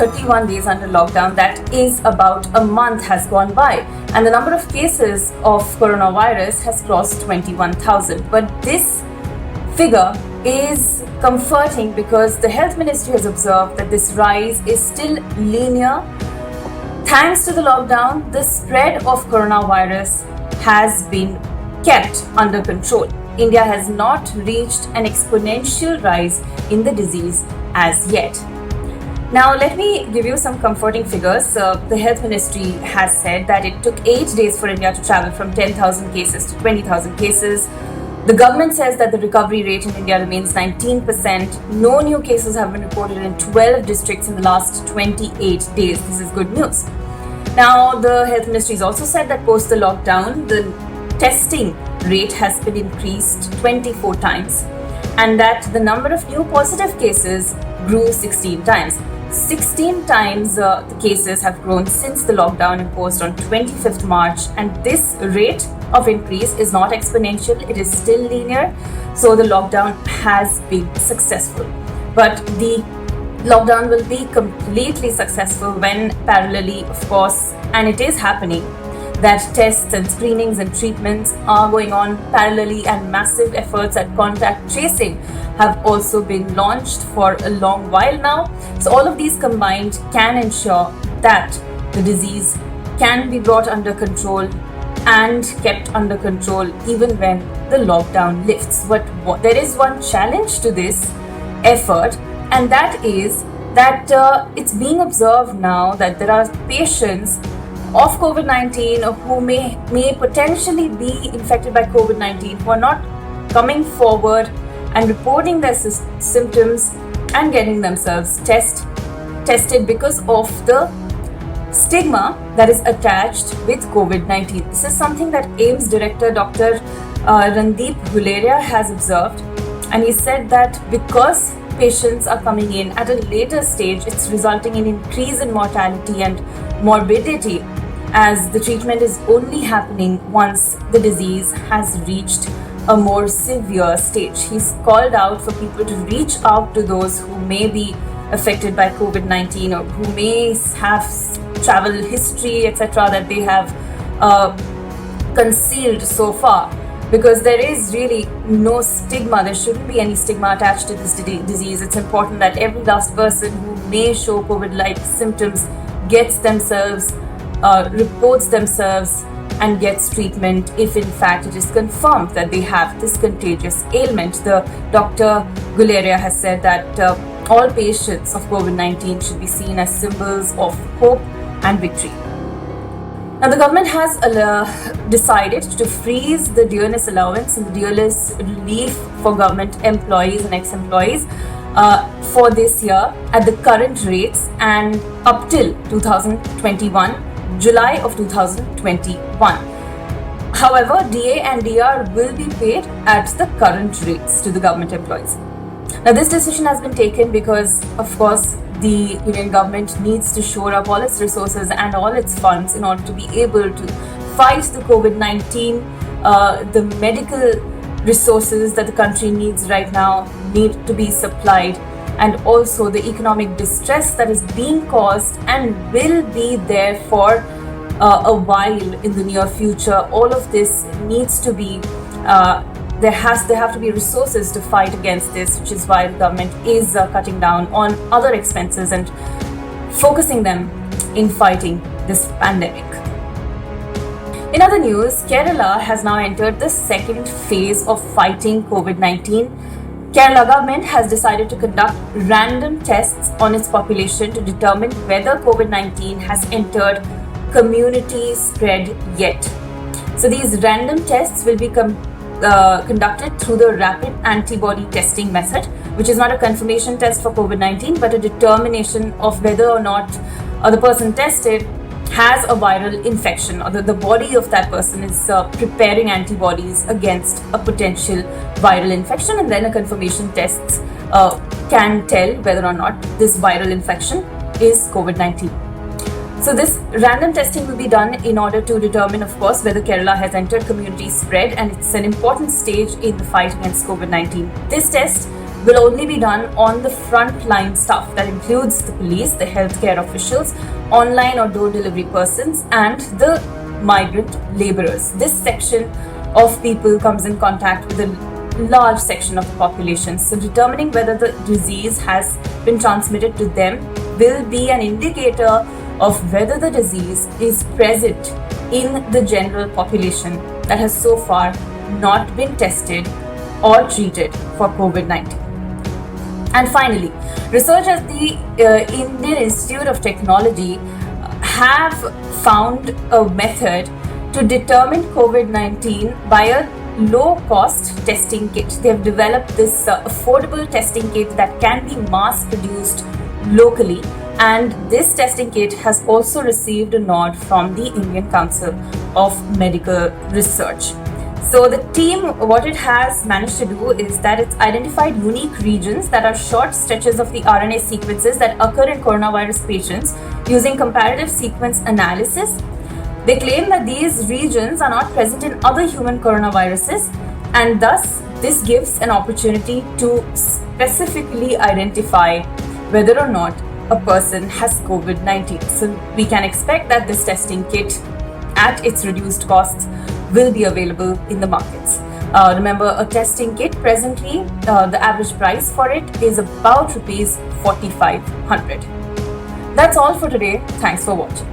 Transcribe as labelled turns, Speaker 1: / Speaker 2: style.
Speaker 1: 31 days under lockdown, that is about a month has gone by, and the number of cases of coronavirus has crossed 21,000. But this figure is comforting because the health ministry has observed that this rise is still linear. Thanks to the lockdown, the spread of coronavirus has been kept under control. India has not reached an exponential rise in the disease as yet. Now, let me give you some comforting figures. The health ministry has said that it took 8 days for India to travel from 10,000 cases to 20,000 cases. The government says that the recovery rate in India remains 19%. No new cases have been reported in 12 districts in the last 28 days. This is good news. Now, the health ministry has also said that post the lockdown, the testing rate has been increased 24 times and that the number of new positive cases grew 16 times. 16 times the cases have grown since the lockdown imposed on 25th March, and this rate of increase is not exponential, it is still linear. So the lockdown has been successful. But the lockdown will be completely successful when parallelly, of course, and it is happening, that tests and screenings and treatments are going on parallelly, and massive efforts at contact tracing have also been launched for a long while now. So all of these combined can ensure that the disease can be brought under control and kept under control even when the lockdown lifts. But there is one challenge to this effort, and that is that it's being observed now that there are patients of COVID-19 who may potentially be infected by COVID-19 who are not coming forward and reporting their symptoms and getting themselves tested because of the stigma that is attached with COVID-19. This is something that AIIMS director Dr. Randeep Guleria has observed, and he said that because patients are coming in at a later stage, it's resulting in increase in mortality and morbidity, as the treatment is only happening once the disease has reached a more severe stage. He's called out for people to reach out to those who may be affected by COVID-19 or who may have travel history, etc., that they have concealed so far, because there is really no stigma. There shouldn't be any stigma attached to this disease. It's important that every last person who may show COVID-like symptoms gets themselves, reports themselves and gets treatment if in fact it is confirmed that they have this contagious ailment. The Dr. Guleria has said that all patients of COVID-19 should be seen as symbols of hope and victory. Now, the government has decided to freeze the dearness allowance and the dearness relief for government employees and ex-employees for this year at the current rates and up till 2021. July of 2021. However, DA and DR will be paid at the current rates to the government employees. Now, this decision has been taken because, of course, the Union government needs to shore up all its resources and all its funds in order to be able to fight the COVID-19. The medical resources that the country needs right now need to be supplied, and also the economic distress that is being caused and will be there for a while in the near future. All of this needs to be, there have to be resources to fight against this, which is why the government is cutting down on other expenses and focusing them in fighting this pandemic. In other news, Kerala has now entered the second phase of fighting COVID-19. Kerala government has decided to conduct random tests on its population to determine whether COVID-19 has entered community spread yet. So these random tests will be conducted through the rapid antibody testing method, which is not a confirmation test for COVID-19, but a determination of whether or not the person tested has a viral infection, or the body of that person is preparing antibodies against a potential viral infection, and then a confirmation test can tell whether or not this viral infection is COVID-19. So this random testing will be done in order to determine, of course, whether Kerala has entered community spread, and it's an important stage in the fight against COVID-19. This test will only be done on the frontline staff. That includes the police, the healthcare officials, online or door delivery persons, and the migrant laborers. This section of people comes in contact with a large section of the population. So determining whether the disease has been transmitted to them will be an indicator of whether the disease is present in the general population that has so far not been tested or treated for COVID-19. And finally, research at the Indian Institute of Technology have found a method to determine COVID-19 by a low-cost testing kit. They have developed this affordable testing kit that can be mass-produced locally, and this testing kit has also received a nod from the Indian Council of Medical Research. So the team, what it has managed to do is that it's identified unique regions that are short stretches of the RNA sequences that occur in coronavirus patients using comparative sequence analysis. They claim that these regions are not present in other human coronaviruses, and thus this gives an opportunity to specifically identify whether or not a person has COVID-19. So we can expect that this testing kit at its reduced costs will be available in the markets. Remember, a testing kit presently, the average price for it is about rupees 4,500. That's all for today. Thanks for watching.